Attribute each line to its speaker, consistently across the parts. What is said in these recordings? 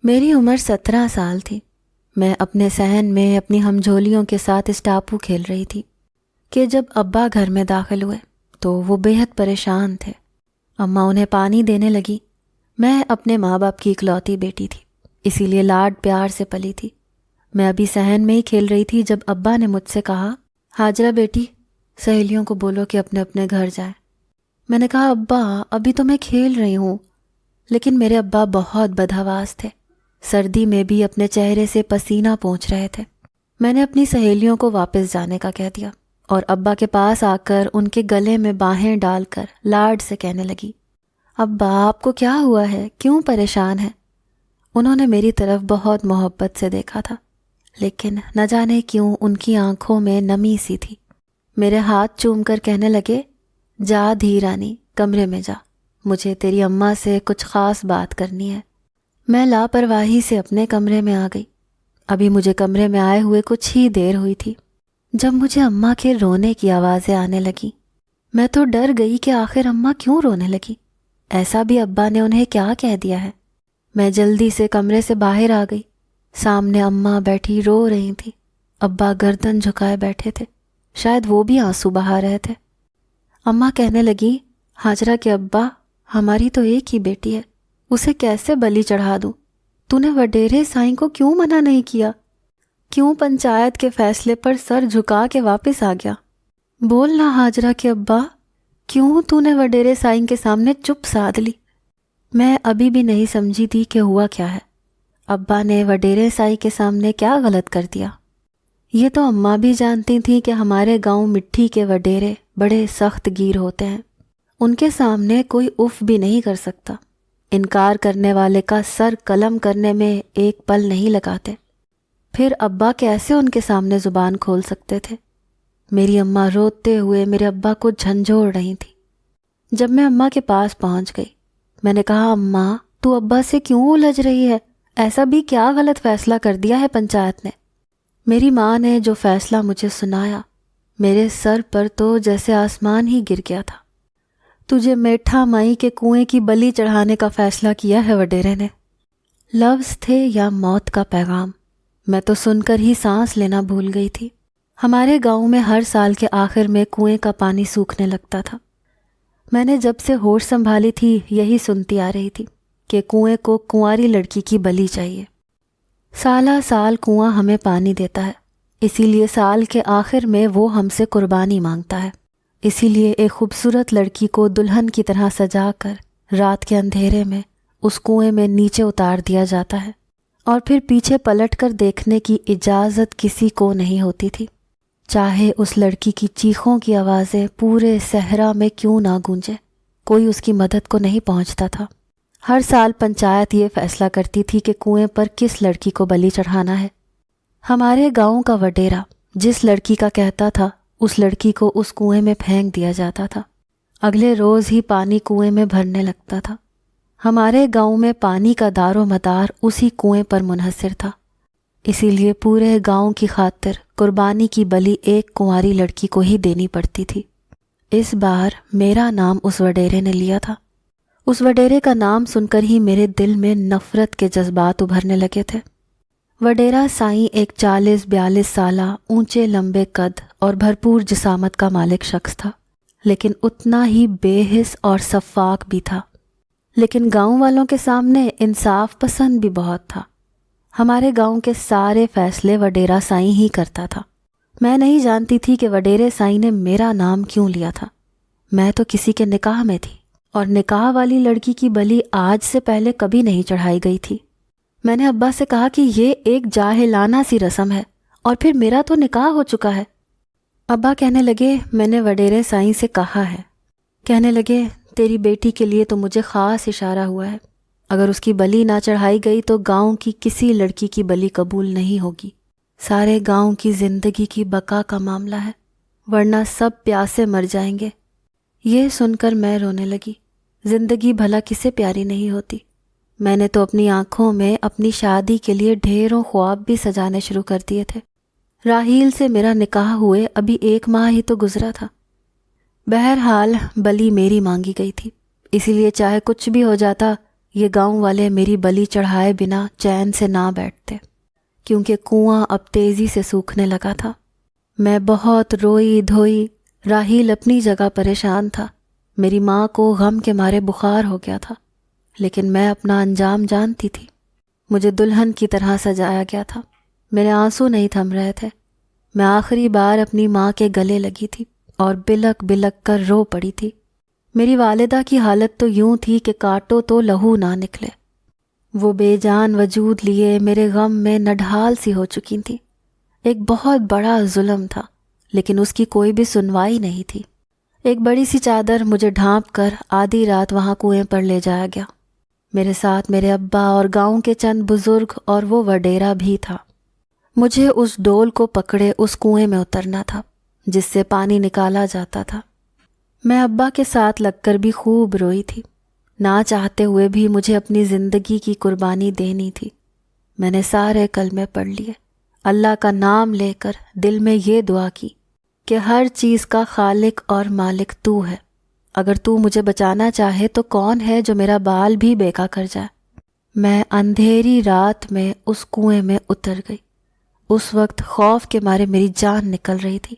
Speaker 1: میری عمر 17 سال تھی۔ میں اپنے صحن میں اپنی ہمجھولیوں کے ساتھ اسٹاپو کھیل رہی تھی کہ جب ابا گھر میں داخل ہوئے تو وہ بے حد پریشان تھے۔ اماں انہیں پانی دینے لگی۔ میں اپنے ماں باپ کی اکلوتی بیٹی تھی، اسی لیے لاڈ پیار سے پلی تھی۔ میں ابھی صحن میں ہی کھیل رہی تھی جب ابا نے مجھ سے کہا، ہاجرہ بیٹی، سہیلیوں کو بولو کہ اپنے اپنے گھر جائیں۔ میں نے کہا، ابا ابھی تو میں کھیل رہی ہوں۔ لیکن میرے ابا بہت بدحواس تھے، سردی میں بھی اپنے چہرے سے پسینہ پونچھ رہے تھے۔ میں نے اپنی سہیلیوں کو واپس جانے کا کہہ دیا اور ابا کے پاس آ کر ان کے گلے میں باہیں ڈال کر لاڈ سے کہنے لگی، ابا آپ کو کیا ہوا ہے؟ کیوں پریشان ہے؟ انہوں نے میری طرف بہت محبت سے دیکھا تھا، لیکن نہ جانے کیوں ان کی آنکھوں میں نمی سی تھی۔ میرے ہاتھ چوم کر کہنے لگے، جا دھی رانی، کمرے میں جا، مجھے تیری اماں سے کچھ خاص بات کرنی ہے۔ میں لاپرواہی سے اپنے کمرے میں آ گئی۔ ابھی مجھے کمرے میں آئے ہوئے کچھ ہی دیر ہوئی تھی جب مجھے اماں کے رونے کی آوازیں آنے لگیں۔ میں تو ڈر گئی کہ آخر اماں کیوں رونے لگی، ایسا بھی ابا نے انہیں کیا کہہ دیا ہے۔ میں جلدی سے کمرے سے باہر آ گئی۔ سامنے اماں بیٹھی رو رہی تھی، ابا گردن جھکائے بیٹھے تھے، شاید وہ بھی آنسو بہا رہے تھے۔ اماں کہنے لگی، ہاجرہ کے ابا، ہماری تو ایک ہی بیٹی ہے، اسے کیسے بلی چڑھا دوں؟ تو نے وڈیرے سائیں کو کیوں منع نہیں کیا؟ کیوں پنچایت کے فیصلے پر سر جھکا کے واپس آ گیا؟ بولنا ہاجرہ کے ابا، کیوں تو نے وڈیرے سائیں کے سامنے چپ سادھ لی؟ میں ابھی بھی نہیں سمجھی تھی کہ ہوا کیا ہے۔ ابا نے وڈیرے سائی کے سامنے کیا غلط کر دیا؟ یہ تو اماں بھی جانتی تھیں کہ ہمارے گاؤں مٹی کے وڈیرے بڑے سخت گیر ہوتے ہیں، ان کے سامنے کوئی اف بھی نہیں کر سکتا۔ انکار کرنے والے کا سر قلم کرنے میں ایک پل نہیں لگاتے، پھر ابا کیسے ان کے سامنے زبان کھول سکتے تھے؟ میری اماں روتے ہوئے میرے ابا کو جھنجھوڑ رہی تھی۔ جب میں اماں کے پاس پہنچ گئی، میں نے کہا، اماں تو ابا سے کیوں الجھ رہی ہے؟ ایسا بھی کیا غلط فیصلہ کر دیا ہے پنچایت نے؟ میری ماں نے جو فیصلہ مجھے سنایا، میرے سر پر تو جیسے آسمان ہی گر گیا تھا۔ تجھے میٹھا مائی کے کنویں کی بلی چڑھانے کا فیصلہ کیا ہے وڈیرے نے۔ لفظ تھے یا موت کا پیغام، میں تو سن کر ہی سانس لینا بھول گئی تھی۔ ہمارے گاؤں میں ہر سال کے آخر میں کنویں کا پانی سوکھنے لگتا تھا۔ میں نے جب سے ہوش سنبھالی تھی یہی سنتی آ رہی تھی کہ کنویں کو کنواری لڑکی کی بلی چاہیے۔ سالہ سال کنواں ہمیں پانی دیتا ہے، اسی لیے سال کے آخر میں وہ ہم سے قربانی مانگتا ہے۔ اسی لیے ایک خوبصورت لڑکی کو دلہن کی طرح سجا کر رات کے اندھیرے میں اس کنویں میں نیچے اتار دیا جاتا ہے، اور پھر پیچھے پلٹ کر دیکھنے کی اجازت کسی کو نہیں ہوتی تھی، چاہے اس لڑکی کی چیخوں کی آوازیں پورے صحرا میں کیوں نہ گونجے، کوئی اس کی مدد کو نہیں پہنچتا تھا۔ ہر سال پنچایت یہ فیصلہ کرتی تھی کہ کنویں پر کس لڑکی کو بلی چڑھانا ہے۔ ہمارے گاؤں کا وڈیرا جس لڑکی کا کہتا تھا، اس لڑکی کو اس کنویں میں پھینک دیا جاتا تھا۔ اگلے روز ہی پانی کنویں میں بھرنے لگتا تھا۔ ہمارے گاؤں میں پانی کا دار و مدار اسی کنویں پر منحصر تھا، اسی لیے پورے گاؤں کی خاطر قربانی کی بلی ایک کنواری لڑکی کو ہی دینی پڑتی تھی۔ اس بار میرا نام اس وڈیرے نے لیا تھا۔ اس وڈیرے کا نام سن کر ہی میرے دل میں نفرت کے جذبات ابھرنے لگے تھے۔ وڈیرا سائیں ایک 40-42 سالہ اونچے لمبے قد اور بھرپور جسامت کا مالک شخص تھا، لیکن اتنا ہی بے حس اور سفاک بھی تھا۔ لیکن گاؤں والوں کے سامنے انصاف پسند بھی بہت تھا۔ ہمارے گاؤں کے سارے فیصلے وڈیرا سائیں ہی کرتا تھا۔ میں نہیں جانتی تھی کہ وڈیرے سائیں نے میرا نام کیوں لیا تھا۔ میں تو کسی کے نکاح میں تھی، اور نکاح والی لڑکی کی بلی آج سے پہلے کبھی نہیں چڑھائی گئی تھی۔ میں نے ابا سے کہا کہ یہ ایک جاہلانہ سی رسم ہے، اور پھر میرا تو نکاح ہو چکا ہے۔ ابا کہنے لگے، میں نے وڈیرے سائیں سے کہا ہے۔ کہنے لگے، تیری بیٹی کے لیے تو مجھے خاص اشارہ ہوا ہے، اگر اس کی بلی نہ چڑھائی گئی تو گاؤں کی کسی لڑکی کی بلی قبول نہیں ہوگی۔ سارے گاؤں کی زندگی کی بقا کا معاملہ ہے، ورنہ سب پیاسے مر جائیں گے۔ یہ سن کر میں رونے لگی۔ زندگی بھلا کسے پیاری نہیں ہوتی؟ میں نے تو اپنی آنکھوں میں اپنی شادی کے لیے ڈھیروں خواب بھی سجانے شروع کر دیے تھے۔ راحیل سے میرا نکاح ہوئے ابھی 1 ماہ ہی تو گزرا تھا۔ بہرحال بلی میری مانگی گئی تھی، اسی لیے چاہے کچھ بھی ہو جاتا یہ گاؤں والے میری بلی چڑھائے بنا چین سے نہ بیٹھتے، کیونکہ کنواں اب تیزی سے سوکھنے لگا تھا۔ میں بہت روئی دھوئی، راحیل اپنی جگہ پریشان تھا، میری ماں کو غم کے مارے بخار ہو گیا تھا، لیکن میں اپنا انجام جانتی تھی۔ مجھے دلہن کی طرح سجایا گیا تھا، میرے آنسو نہیں تھم رہے تھے۔ میں آخری بار اپنی ماں کے گلے لگی تھی اور بلک بلک کر رو پڑی تھی۔ میری والدہ کی حالت تو یوں تھی کہ کاٹو تو لہو نہ نکلے۔ وہ بے جان وجود لیے میرے غم میں نڈھال سی ہو چکی تھی۔ ایک بہت بڑا ظلم تھا، لیکن اس کی کوئی بھی سنوائی نہیں تھی۔ ایک بڑی سی چادر مجھے ڈھانپ کر آدھی رات وہاں کنویں پر لے جایا گیا۔ میرے ساتھ میرے ابا اور گاؤں کے چند بزرگ اور وہ وڈیرا بھی تھا۔ مجھے اس ڈول کو پکڑے اس کنویں میں اترنا تھا جس سے پانی نکالا جاتا تھا۔ میں ابا کے ساتھ لگ کر بھی خوب روئی تھی، نہ چاہتے ہوئے بھی مجھے اپنی زندگی کی قربانی دینی تھی۔ میں نے سارے کلمے پڑھ لیے، اللہ کا نام لے کر دل میں یہ دعا کی کہ ہر چیز کا خالق اور مالک تو ہے، اگر تو مجھے بچانا چاہے تو کون ہے جو میرا بال بھی بیکا کر جائے۔ میں اندھیری رات میں اس کنویں میں اتر گئی۔ اس وقت خوف کے مارے میری جان نکل رہی تھی۔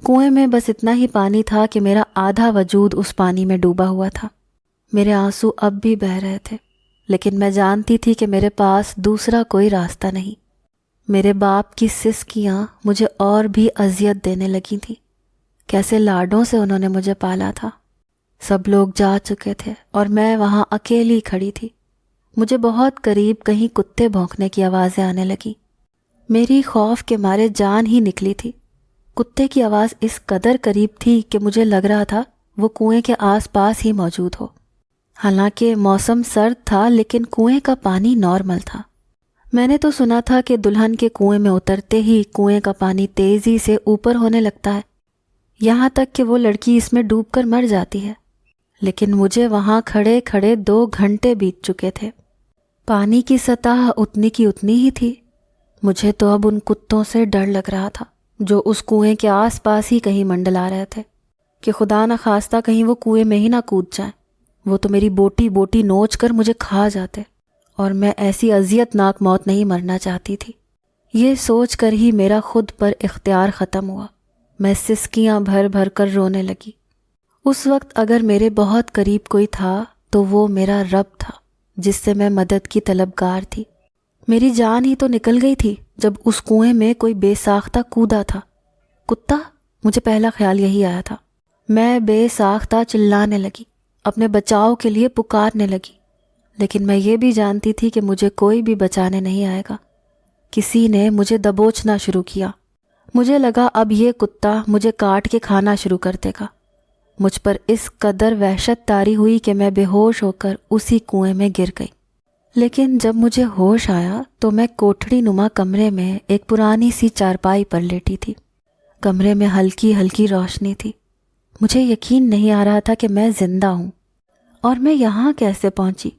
Speaker 1: کنویں میں بس اتنا ہی پانی تھا کہ میرا آدھا وجود اس پانی میں ڈوبا ہوا تھا۔ میرے آنسو اب بھی بہہ رہے تھے، لیکن میں جانتی تھی کہ میرے پاس دوسرا کوئی راستہ نہیں۔ میرے باپ کی سسکیاں مجھے اور بھی اذیت دینے لگی تھیں۔ کیسے لاڈوں سے انہوں نے مجھے پالا تھا۔ سب لوگ جا چکے تھے اور میں وہاں اکیلی کھڑی تھی۔ مجھے بہت قریب کہیں کتے بھونکنے کی آوازیں آنے لگیں۔ میری خوف کے مارے جان ہی نکلی تھی۔ کتے کی آواز اس قدر قریب تھی کہ مجھے لگ رہا تھا وہ کنویں کے آس پاس ہی موجود ہو۔ حالانکہ موسم سرد تھا، لیکن کنویں کا پانی نارمل تھا۔ میں نے تو سنا تھا کہ دلہن کے کنویں میں اترتے ہی کنویں کا پانی تیزی سے اوپر ہونے لگتا ہے، یہاں تک کہ وہ لڑکی اس میں ڈوب کر مر جاتی ہے۔ لیکن مجھے وہاں کھڑے کھڑے 2 گھنٹے بیت چکے تھے۔ پانی کی سطح اتنی کی اتنی ہی تھی۔ مجھے تو اب ان کتوں سے ڈر لگ رہا تھا جو اس کنویں کے آس پاس ہی کہیں منڈلا رہے تھے، کہ خدا نہ خواستہ کہیں وہ کنویں میں ہی نہ کود جائیں۔ وہ تو میری بوٹی بوٹی نوچ کر مجھے کھا جاتے، اور میں ایسی اذیت ناک موت نہیں مرنا چاہتی تھی۔ یہ سوچ کر ہی میرا خود پر اختیار ختم ہوا۔ میں سسکیاں بھر بھر کر رونے لگی۔ اس وقت اگر میرے بہت قریب کوئی تھا تو وہ میرا رب تھا، جس سے میں مدد کی طلبگار تھی۔ میری جان ہی تو نکل گئی تھی جب اس کنویں میں کوئی بے ساختہ کودا تھا۔ کتا؟ مجھے پہلا خیال یہی آیا تھا۔ میں بے ساختہ چلانے لگی، اپنے بچاؤ کے لیے پکارنے لگی، لیکن میں یہ بھی جانتی تھی کہ مجھے کوئی بھی بچانے نہیں آئے گا۔ کسی نے مجھے دبوچنا شروع کیا۔ مجھے لگا اب یہ کتا مجھے کاٹ کے کھانا شروع کر دے گا۔ مجھ پر اس قدر وحشت طاری ہوئی کہ میں بے ہوش ہو کر اسی کنویں میں گر گئی۔ لیکن جب مجھے ہوش آیا تو میں کوٹھڑی نما کمرے میں ایک پرانی سی چارپائی پر لیٹی تھی۔ کمرے میں ہلکی ہلکی روشنی تھی۔ مجھے یقین نہیں آ رہا تھا کہ میں زندہ ہوں، اور میں یہاں کیسے پہنچی؟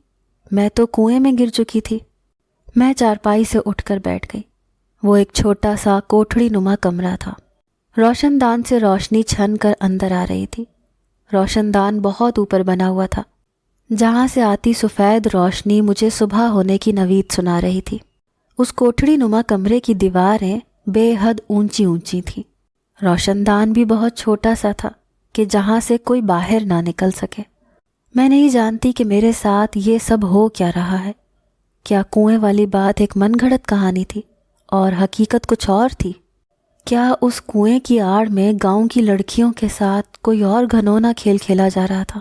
Speaker 1: میں تو کنویں میں گر چکی تھی۔ میں چارپائی سے اٹھ کر بیٹھ گئی۔ وہ ایک چھوٹا سا کوٹھڑی نما کمرہ تھا۔ روشن دان سے روشنی چھن کر اندر آ رہی تھی۔ روشن دان بہت اوپر بنا ہوا تھا، جہاں سے آتی سفید روشنی مجھے صبح ہونے کی نوید سنا رہی تھی۔ اس کوٹھڑی نما کمرے کی دیواریں بے حد اونچی اونچی تھیں۔ روشن دان بھی بہت چھوٹا سا تھا کہ جہاں سے کوئی باہر نہ نکل سکے۔ میں نہیں جانتی کہ میرے ساتھ یہ سب ہو کیا رہا ہے۔ کیا کنویں والی بات ایک من گھڑت کہانی تھی اور حقیقت کچھ اور تھی؟ کیا اس کنویں کی آڑ میں گاؤں کی لڑکیوں کے ساتھ کوئی اور گھنونا کھیل کھیلا جا رہا تھا؟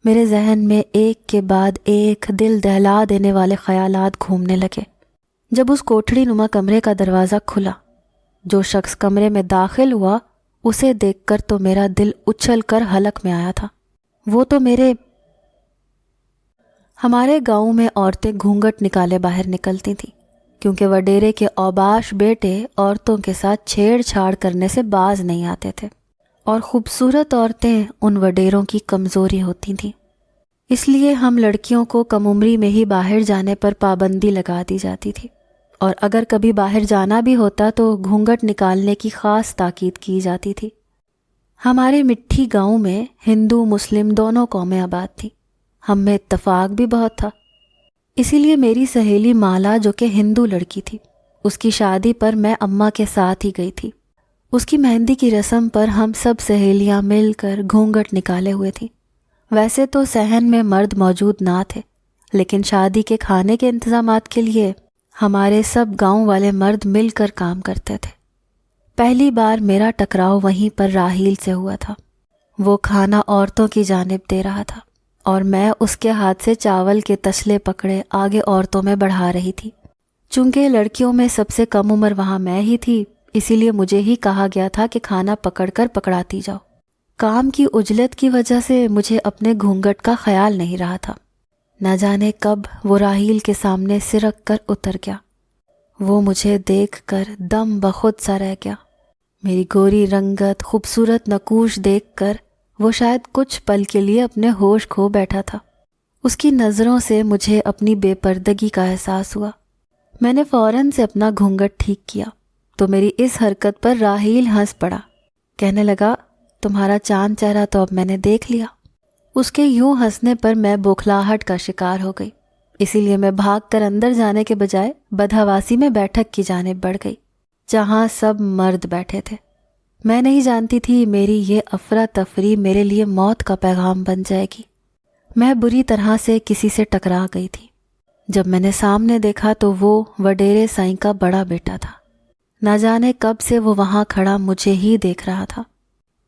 Speaker 1: میرے ذہن میں ایک کے بعد ایک دل دہلا دینے والے خیالات گھومنے لگے۔ جب اس کوٹھڑی نما کمرے کا دروازہ کھلا، جو شخص کمرے میں داخل ہوا اسے دیکھ کر تو میرا دل اچھل کر حلق میں آیا تھا۔ وہ تو ہمارے گاؤں میں عورتیں گھونگھٹ نکالے باہر نکلتی تھیں، کیونکہ وڈیرے کے اوباش بیٹے عورتوں کے ساتھ چھیڑ چھاڑ کرنے سے باز نہیں آتے تھے، اور خوبصورت عورتیں ان وڈیروں کی کمزوری ہوتی تھیں۔ اس لیے ہم لڑکیوں کو کم عمری میں ہی باہر جانے پر پابندی لگا دی جاتی تھی، اور اگر کبھی باہر جانا بھی ہوتا تو گھونگھٹ نکالنے کی خاص تاکید کی جاتی تھی۔ ہمارے مٹھی گاؤں میں ہندو مسلم دونوں قومیں آباد تھیں۔ ہم میں اتفاق بھی بہت تھا۔ اسی لیے میری سہیلی مالا، جو کہ ہندو لڑکی تھی، اس کی شادی پر میں اماں کے ساتھ ہی گئی تھی۔ اس کی مہندی کی رسم پر ہم سب سہیلیاں مل کر گھونگھٹ نکالے ہوئے تھیں۔ ویسے تو صحن میں مرد موجود نہ تھے، لیکن شادی کے کھانے کے انتظامات کے لیے ہمارے سب گاؤں والے مرد مل کر کام کرتے تھے۔ پہلی بار میرا ٹکراؤ وہیں پر راہیل سے ہوا تھا۔ وہ کھانا عورتوں کی جانب دے رہا تھا اور میں اس کے ہاتھ سے چاول کے تسلے پکڑے آگے عورتوں میں بڑھا رہی تھی۔ چونکہ لڑکیوں میں سب سے کم عمر وہاں میں ہی تھی، اسی لیے مجھے ہی کہا گیا تھا کہ کھانا پکڑ کر پکڑاتی جاؤ۔ کام کی عجلت کی وجہ سے مجھے اپنے گھونگھٹ کا خیال نہیں رہا تھا۔ نہ جانے کب وہ راہیل کے سامنے سرک کر اتر گیا۔ وہ مجھے دیکھ کر دم بخود سا رہ گیا۔ میری گوری رنگت، خوبصورت نقوش دیکھ کر وہ شاید کچھ پل کے لیے اپنے ہوش کھو بیٹھا تھا۔ اس کی نظروں سے مجھے اپنی بے پردگی کا احساس ہوا۔ میں نے فوراً سے اپنا گھونگھٹ ٹھیک کیا تو میری اس حرکت پر راہیل ہنس پڑا۔ کہنے لگا، تمہارا چاند چہرہ تو اب میں نے دیکھ لیا۔ اس کے یوں ہنسنے پر میں بوکھلاہٹ کا شکار ہو گئی، اسی لیے میں بھاگ کر اندر جانے کے بجائے بدحواسی میں بیٹھک کی جانب بڑھ گئی، جہاں سب مرد بیٹھے تھے۔ میں نہیں جانتی تھی میری یہ افراتفری میرے لیے موت کا پیغام بن جائے گی۔ میں بری طرح سے کسی سے ٹکرا گئی تھی۔ جب میں نے سامنے دیکھا تو وہ وڈیرے سائیں کا بڑا بیٹا تھا۔ نہ جانے کب سے وہ وہاں کھڑا مجھے ہی دیکھ رہا تھا۔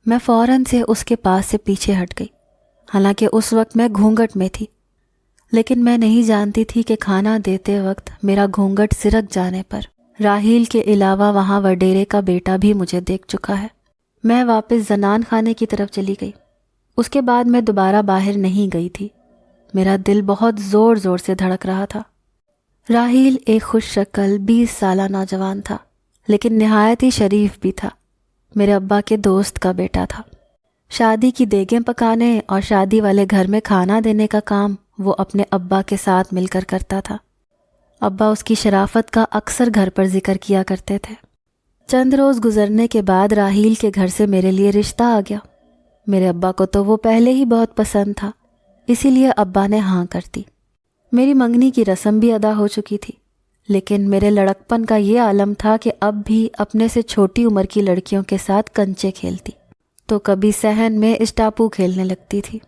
Speaker 1: میں فوراً سے اس کے پاس سے پیچھے ہٹ گئی، حالانکہ اس وقت میں گھونگھٹ میں تھی، لیکن میں نہیں جانتی تھی کہ کھانا دیتے وقت میرا گھونگھٹ سرک جانے پر راہیل کے علاوہ وہاں وڈیرے کا بیٹا بھی مجھے دیکھ چکا ہے۔ میں واپس زنان خانے کی طرف چلی گئی۔ اس کے بعد میں دوبارہ باہر نہیں گئی تھی۔ میرا دل بہت زور زور سے دھڑک رہا تھا۔ راہیل ایک خوش شکل 20 سالہ نوجوان تھا، لیکن نہایت ہی شریف بھی تھا۔ میرے ابا کے دوست کا بیٹا تھا۔ شادی کی دیگیں پکانے اور شادی والے گھر میں کھانا دینے کا کام وہ اپنے ابا کے ساتھ مل کر کرتا تھا۔ ابا اس کی شرافت کا اکثر گھر پر ذکر کیا کرتے تھے۔ چند روز گزرنے کے بعد راہیل کے گھر سے میرے لیے رشتہ آ گیا۔ میرے ابا کو تو وہ پہلے ہی بہت پسند تھا، اسی لیے ابا نے ہاں کر دی۔ میری منگنی کی رسم بھی ادا ہو چکی تھی، لیکن میرے لڑکپن کا یہ عالم تھا کہ اب بھی اپنے سے چھوٹی عمر کی لڑکیوں کے ساتھ کنچے کھیلتی، تو کبھی صحن میں اسٹاپو کھیلنے لگتی تھی۔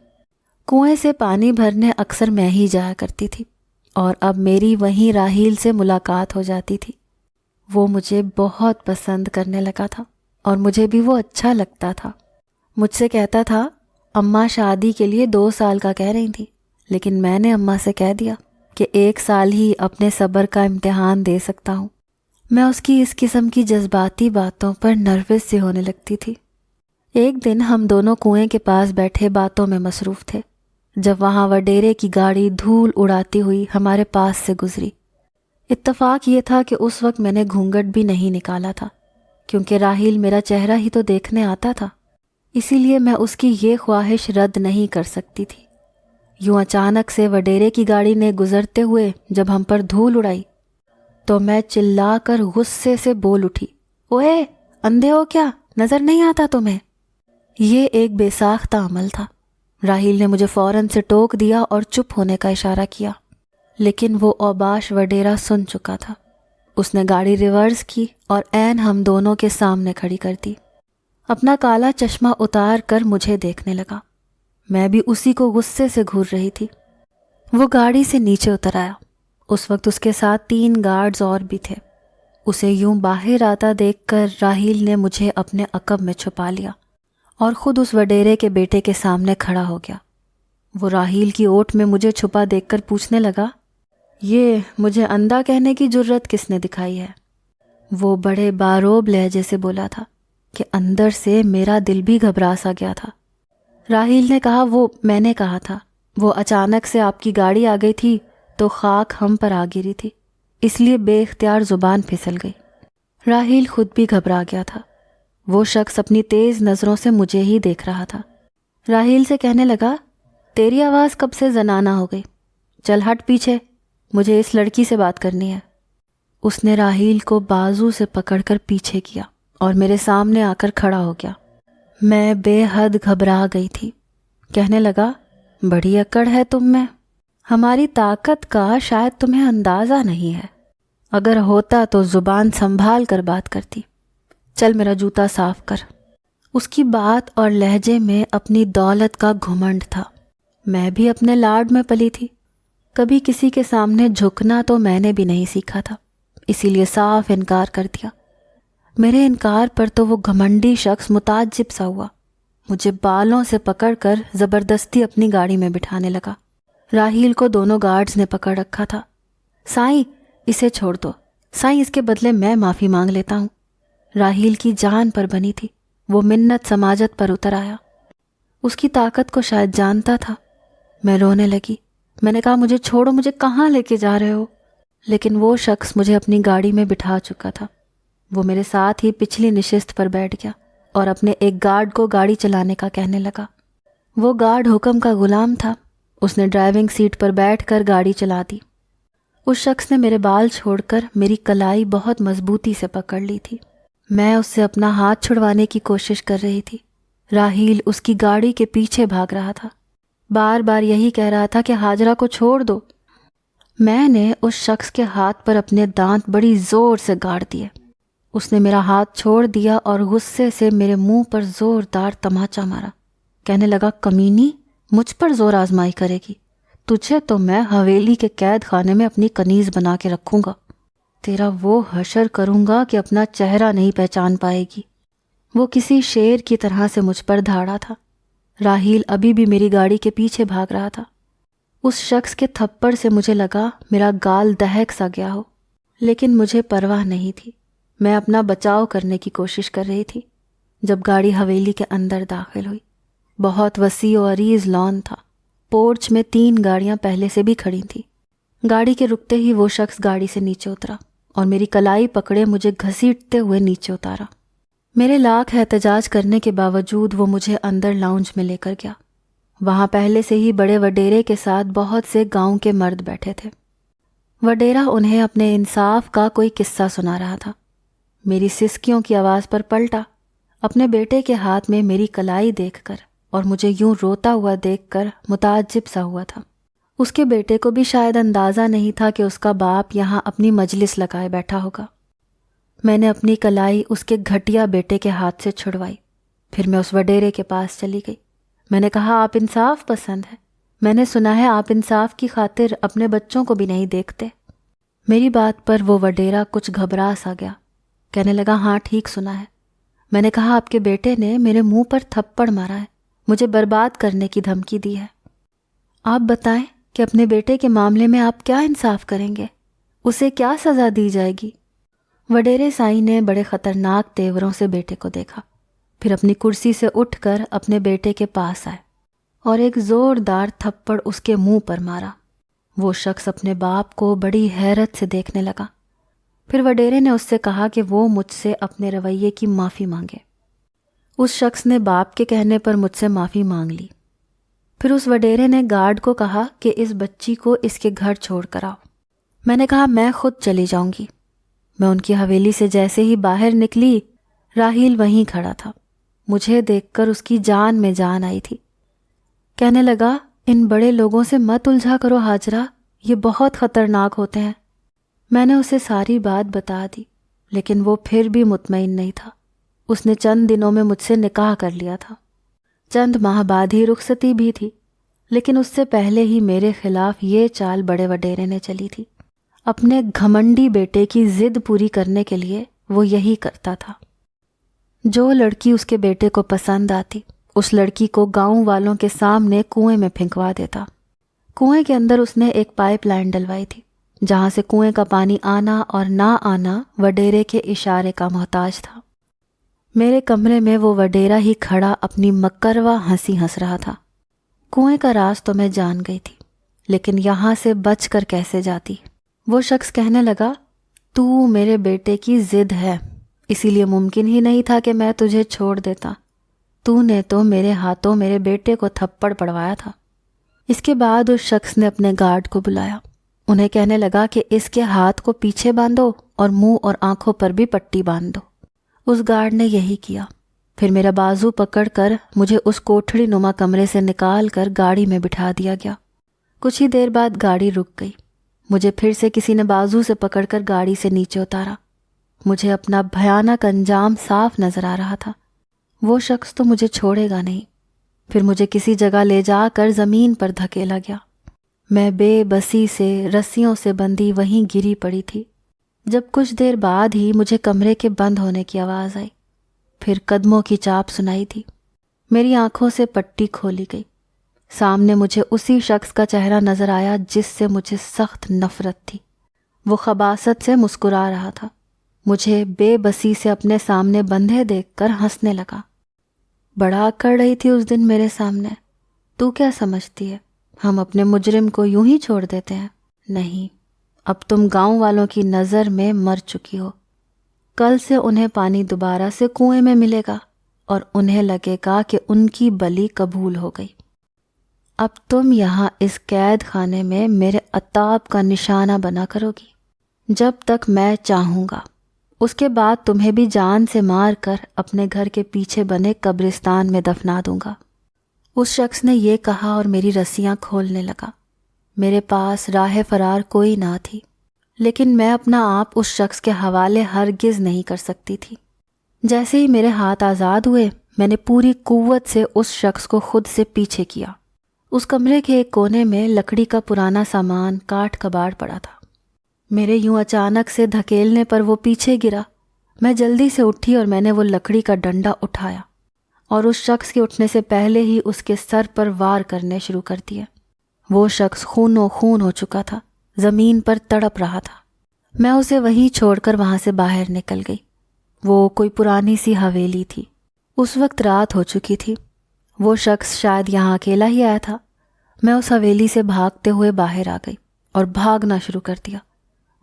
Speaker 1: کنویں سے پانی بھرنے اکثر میں ہی جایا کرتی تھی، اور اب میری وہیں راہیل سے ملاقات ہو جاتی تھی۔ وہ مجھے بہت پسند کرنے لگا تھا اور مجھے بھی وہ اچھا لگتا تھا۔ مجھ سے کہتا تھا، اماں شادی کے لیے 2 سال کا کہہ رہی تھی، لیکن میں نے اماں سے کہہ دیا کہ 1 سال ہی اپنے صبر کا امتحان دے سکتا ہوں۔ میں اس کی اس قسم کی جذباتی باتوں پر نروس سی ہونے لگتی تھی۔ ایک دن ہم دونوں کنویں کے پاس بیٹھے باتوں میں مصروف تھے، جب وہاں وڈیرے کی گاڑی دھول اڑاتی ہوئی ہمارے پاس سے گزری۔ اتفاق یہ تھا کہ اس وقت میں نے گھونگھٹ بھی نہیں نکالا تھا، کیونکہ راہیل میرا چہرہ ہی تو دیکھنے آتا تھا، اسی لیے میں اس کی یہ خواہش رد نہیں کر سکتی تھی۔ یوں اچانک سے وڈیرے کی گاڑی نے گزرتے ہوئے جب ہم پر دھول اڑائی تو میں چلا کر غصے سے بول اٹھی، اوئے اندھے ہو کیا؟ نظر نہیں آتا تمہیں؟ یہ ایک بے ساختہ عمل تھا۔ راہیل نے مجھے فوراً سے ٹوک دیا اور چپ ہونے کا اشارہ کیا، لیکن وہ اوباش وڈیرا سن چکا تھا۔ اس نے گاڑی ریورس کی اور عین ہم دونوں کے سامنے کھڑی کر دی۔ اپنا کالا چشمہ اتار کر مجھے دیکھنے لگا۔ میں بھی اسی کو غصے سے گھور رہی تھی۔ وہ گاڑی سے نیچے اتر آیا۔ اس وقت اس کے ساتھ 3 گارڈز اور بھی تھے۔ اسے یوں باہر آتا دیکھ کر راہیل نے مجھے اپنے عقب میں چھپا لیا اور خود اس وڈیرے کے بیٹے کے سامنے کھڑا ہو گیا۔ وہ راہیل کی اوٹ میں مجھے چھپا دیکھ کر پوچھنے لگا، یہ مجھے اندھا کہنے کی جرت کس نے دکھائی ہے؟ وہ بڑے باروب لہجے سے بولا تھا کہ اندر سے میرا دل بھی گھبرا سا گیا تھا۔ راہیل نے کہا، وہ میں نے کہا تھا، وہ اچانک سے آپ کی گاڑی آ گئی تھی تو خاک ہم پر آ گری تھی، اس لیے بے اختیار زبان پھسل گئی۔ راہیل خود بھی گھبرا گیا تھا۔ وہ شخص اپنی تیز نظروں سے مجھے ہی دیکھ رہا تھا۔ راہیل سے کہنے لگا، تیری آواز کب سے زنانہ ہو گئی؟ چل ہٹ پیچھے، مجھے اس لڑکی سے بات کرنی ہے۔ اس نے راہیل کو بازو سے پکڑ کر پیچھے کیا اور میرے سامنے آ کر کھڑا ہو گیا۔ میں بے حد گھبرا گئی تھی۔ کہنے لگا، بڑی اکڑ ہے تم میں، ہماری طاقت کا شاید تمہیں اندازہ نہیں ہے، اگر ہوتا تو زبان سنبھال کر بات کرتی۔ چل میرا جوتا صاف کر۔ اس کی بات اور لہجے میں اپنی دولت کا گھمنڈ تھا۔ میں بھی اپنے لاڈ میں پلی تھی، کبھی کسی کے سامنے جھکنا تو میں نے بھی نہیں سیکھا تھا، اسی لیے صاف انکار کر دیا۔ میرے انکار پر تو وہ گھمنڈی شخص متعجب سا ہوا، مجھے بالوں سے پکڑ کر زبردستی اپنی گاڑی میں بٹھانے لگا۔ راہیل کو دونوں گارڈز نے پکڑ رکھا تھا۔ سائیں اسے چھوڑ دو، سائیں اس کے بدلے میں معافی مانگ لیتا ہوں۔ راہیل کی جان پر بنی تھی، وہ منت سماجت پر اتر آیا۔ اس کی طاقت کو شاید جانتا تھا۔ میں رونے لگی، میں نے کہا مجھے چھوڑو، مجھے کہاں لے کے جا رہے ہو؟ لیکن وہ شخص مجھے اپنی گاڑی میں بٹھا چکا تھا۔ وہ میرے ساتھ ہی پچھلی نشست پر بیٹھ گیا اور اپنے ایک گارڈ کو گاڑی چلانے کا کہنے لگا۔ وہ گارڈ حکم کا غلام تھا، اس نے ڈرائیونگ سیٹ پر بیٹھ کر گاڑی چلا دی۔ اس شخص نے میرے بال چھوڑ کر میری کلائی بہت مضبوطی سے پکڑ لی تھی۔ میں اس سے اپنا ہاتھ چھڑوانے کی کوشش کر رہی تھی۔ راہیل اس کی گاڑی کے پیچھے بھاگ رہا تھا، بار بار یہی کہہ رہا تھا کہ ہاجرہ کو چھوڑ دو۔ میں نے اس شخص کے ہاتھ پر اپنے دانت بڑی زور سے گاڑ دیے۔ اس نے میرا ہاتھ چھوڑ دیا اور غصے سے میرے منہ پر زوردار تماچا مارا، کہنے لگا کمینی، مجھ پر زور آزمائی کرے گی؟ تجھے تو میں حویلی کے قید خانے میں اپنی کنیز بنا کے رکھوں گا، تیرا وہ حشر کروں گا کہ اپنا چہرہ نہیں پہچان پائے گی۔ وہ کسی شیر کی طرح سے مجھ پر دھاڑا تھا۔ راہیل ابھی بھی میری گاڑی کے پیچھے بھاگ رہا تھا۔ اس شخص کے تھپڑ سے مجھے لگا میرا گال دہک سا گیا ہو، لیکن مجھے پرواہ نہیں تھی۔ میں اپنا بچاؤ کرنے کی کوشش کر رہی تھی جب گاڑی حویلی کے اندر داخل ہوئی۔ بہت وسیع و عریض لان تھا، پورچ میں 3 گاڑیاں پہلے سے بھی کھڑی تھیں۔ گاڑی کے رکتے ہی وہ شخص گاڑی سے نیچے اترا اور میری کلائی پکڑے مجھے گھسیٹتے ہوئے نیچے اتارا۔ میرے لاکھ احتجاج کرنے کے باوجود وہ مجھے اندر لاؤنج میں لے کر گیا۔ وہاں پہلے سے ہی بڑے وڈیرے کے ساتھ بہت سے گاؤں کے مرد بیٹھے تھے۔ وڈیرا انہیں اپنے انصاف کا کوئی قصہ سنا رہا تھا۔ میری سسکیوں کی آواز پر پلٹا، اپنے بیٹے کے ہاتھ میں میری کلائی دیکھ کر اور مجھے یوں روتا ہوا دیکھ کر متعجب سا ہوا تھا۔ اس کے بیٹے کو بھی شاید اندازہ نہیں تھا کہ اس کا باپ یہاں اپنی مجلس لگائے بیٹھا ہوگا۔ میں نے اپنی کلائی اس کے گھٹیا بیٹے کے ہاتھ سے چھڑوائی، پھر میں اس وڈیرے کے پاس چلی گئی۔ میں نے کہا آپ انصاف پسند ہے، میں نے سنا ہے آپ انصاف کی خاطر اپنے بچوں کو بھی نہیں دیکھتے۔ میری بات پر وہ وڈیرا کچھ گھبرا سا گیا، کہنے لگا ہاں ٹھیک سنا ہے۔ میں نے کہا آپ کے بیٹے نے میرے منہ پر تھپڑ مارا ہے، مجھے برباد کرنے کی دھمکی دی ہے۔ آپ بتائیں کہ اپنے بیٹے کے معاملے میں آپ کیا انصاف کریں گے، اسے کیا سزا دی جائے گی؟ وڈیرے سائیں نے بڑے خطرناک تیوروں سے بیٹے کو دیکھا، پھر اپنی کرسی سے اٹھ کر اپنے بیٹے کے پاس آئے اور ایک زوردار تھپڑ اس کے منہ پر مارا۔ وہ شخص اپنے باپ کو بڑی حیرت سے دیکھنے لگا۔ پھر وڈیرے نے اس سے کہا کہ وہ مجھ سے اپنے رویے کی معافی مانگے۔ اس شخص نے باپ کے کہنے پر مجھ سے معافی مانگ لی۔ پھر اس وڈیرے نے گارڈ کو کہا کہ اس بچی کو اس کے گھر چھوڑ کر آؤ۔ میں نے کہا میں خود چلی جاؤں گی۔ میں ان کی حویلی سے جیسے ہی باہر نکلی، راہیل وہیں کھڑا تھا۔ مجھے دیکھ کر اس کی جان میں جان آئی تھی۔ کہنے لگا ان بڑے لوگوں سے مت الجھا کرو ہاجرہ، یہ بہت خطرناک ہوتے ہیں۔ میں نے اسے ساری بات بتا دی، لیکن وہ پھر بھی مطمئن نہیں تھا۔ اس نے چند دنوں میں مجھ سے نکاح کر لیا تھا۔ چند ماہ بعد ہی رخصتی بھی تھی، لیکن اس سے پہلے ہی میرے خلاف یہ چال بڑے وڈیرے نے چلی تھی۔ اپنے گھمنڈی بیٹے کی ضد پوری کرنے کے لیے وہ یہی کرتا تھا۔ جو لڑکی اس کے بیٹے کو پسند آتی، اس لڑکی کو گاؤں والوں کے سامنے کنویں میں پھینکوا دیتا۔ کنویں کے اندر اس نے ایک پائپ لائن ڈلوائی تھی، جہاں سے کنویں کا پانی آنا اور نہ آنا وڈیرے کے اشارے کا محتاج تھا۔ میرے کمرے میں وہ وڈیرا ہی کھڑا اپنی مکروا ہنسی ہنس رہا تھا۔ کنویں کا راز تو میں جان گئی تھی، لیکن یہاں سے بچ کر کیسے جاتی؟ وہ شخص کہنے لگا تو میرے بیٹے کی ضد ہے، اسی لیے ممکن ہی نہیں تھا کہ میں تجھے چھوڑ دیتا۔ تو نے تو میرے ہاتھوں میرے بیٹے کو تھپڑ پڑوایا تھا۔ اس کے بعد اس شخص نے اپنے گارڈ کو بلایا، انہیں کہنے لگا کہ اس کے ہاتھ کو پیچھے باندھو اور منہ اور آنکھوں پر بھی پٹی باندھ دو۔ اس گارڈ نے یہی کیا۔ پھر میرا بازو پکڑ کر مجھے اس کوٹھڑی نما کمرے سے نکال کر گاڑی میں بٹھا دیا گیا۔ کچھ ہی دیر بعد گاڑی رک گئی۔ مجھے پھر سے کسی نے بازو سے پکڑ کر گاڑی سے نیچے اتارا۔ مجھے اپنا بھیانک انجام صاف نظر آ رہا تھا۔ وہ شخص تو مجھے چھوڑے گا نہیں۔ پھر مجھے کسی جگہ لے جا کر زمین پر دھکیلا گیا۔ میں بے بسی سے رسیوں سے بندھی وہیں گری پڑی تھی۔ جب کچھ دیر بعد ہی مجھے کمرے کے بند ہونے کی آواز آئی۔ پھر قدموں کی چاپ سنائی تھی۔ میری آنکھوں سے پٹی کھولی گئی۔ سامنے مجھے اسی شخص کا چہرہ نظر آیا جس سے مجھے سخت نفرت تھی۔ وہ خباثت سے مسکرا رہا تھا۔ مجھے بے بسی سے اپنے سامنے بندھے دیکھ کر ہنسنے لگا۔ بڑا اکڑ رہی تھی اس دن میرے سامنے۔ تو کیا سمجھتی ہے ہم اپنے مجرم کو یوں ہی چھوڑ دیتے ہیں؟ نہیں، اب تم گاؤں والوں کی نظر میں مر چکی ہو۔ کل سے انہیں پانی دوبارہ سے کنویں میں ملے گا اور انہیں لگے گا کہ ان کی بلی قبول ہو گئی۔ اب تم یہاں اس قید خانے میں میرے عتاب کا نشانہ بنا کرو گی جب تک میں چاہوں گا۔ اس کے بعد تمہیں بھی جان سے مار کر اپنے گھر کے پیچھے بنے قبرستان میں دفنا دوں گا۔ اس شخص نے یہ کہا اور میری رسیاں کھولنے لگا۔ میرے پاس راہ فرار کوئی نہ تھی، لیکن میں اپنا آپ اس شخص کے حوالے ہرگز نہیں کر سکتی تھی۔ جیسے ہی میرے ہاتھ آزاد ہوئے، میں نے پوری قوت سے اس شخص کو خود سے پیچھے کیا۔ اس کمرے کے ایک کونے میں لکڑی کا پرانا سامان کاٹ کباڑ پڑا تھا۔ میرے یوں اچانک سے دھکیلنے پر وہ پیچھے گرا۔ میں جلدی سے اٹھی اور میں نے وہ لکڑی کا ڈنڈا اٹھایا اور اس شخص کے اٹھنے سے پہلے ہی اس کے سر پر وار کرنے شروع کر دیا۔ وہ شخص خون و خون ہو چکا تھا، زمین پر تڑپ رہا تھا۔ میں اسے وہیں چھوڑ کر وہاں سے باہر نکل گئی۔ وہ کوئی پرانی سی حویلی تھی۔ اس وقت رات ہو چکی تھی۔ وہ شخص شاید یہاں اکیلا ہی آیا تھا۔ میں اس حویلی سے بھاگتے ہوئے باہر آ گئی اور بھاگنا شروع کر دیا۔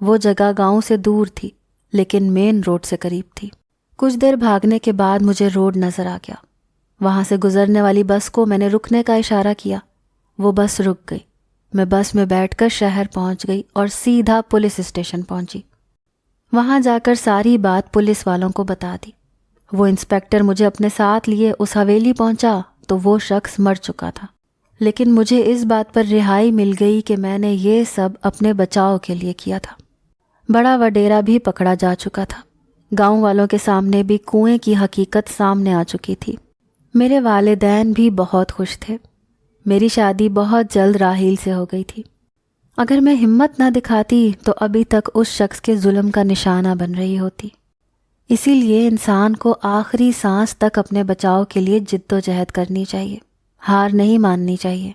Speaker 1: وہ جگہ گاؤں سے دور تھی لیکن مین روڈ سے قریب تھی۔ کچھ دیر بھاگنے کے بعد مجھے روڈ نظر آ گیا۔ وہاں سے گزرنے والی بس کو میں نے رکنے کا اشارہ کیا۔ وہ بس رک گئی۔ میں بس میں بیٹھ کر شہر پہنچ گئی اور سیدھا پولیس اسٹیشن پہنچی۔ وہاں جا کر ساری بات پولیس والوں کو بتا دی۔ وہ انسپیکٹر مجھے اپنے ساتھ لیے اس حویلی پہنچا تو وہ شخص مر چکا تھا، لیکن مجھے اس بات پر رہائی مل گئی کہ میں نے یہ سب اپنے بچاؤ کے لیے کیا تھا۔ بڑا وڈیرا بھی پکڑا جا چکا تھا۔ گاؤں والوں کے سامنے بھی کنویں کی حقیقت سامنے آ چکی تھی۔ میرے والدین بھی بہت خوش تھے۔ میری شادی بہت جلد راحیل سے ہو گئی تھی۔ اگر میں ہمت نہ دکھاتی تو ابھی تک اس شخص کے ظلم کا نشانہ بن رہی ہوتی۔ اسی لیے انسان کو آخری سانس تک اپنے بچاؤ کے لیے جد و جہد کرنی چاہیے، ہار نہیں ماننی چاہیے۔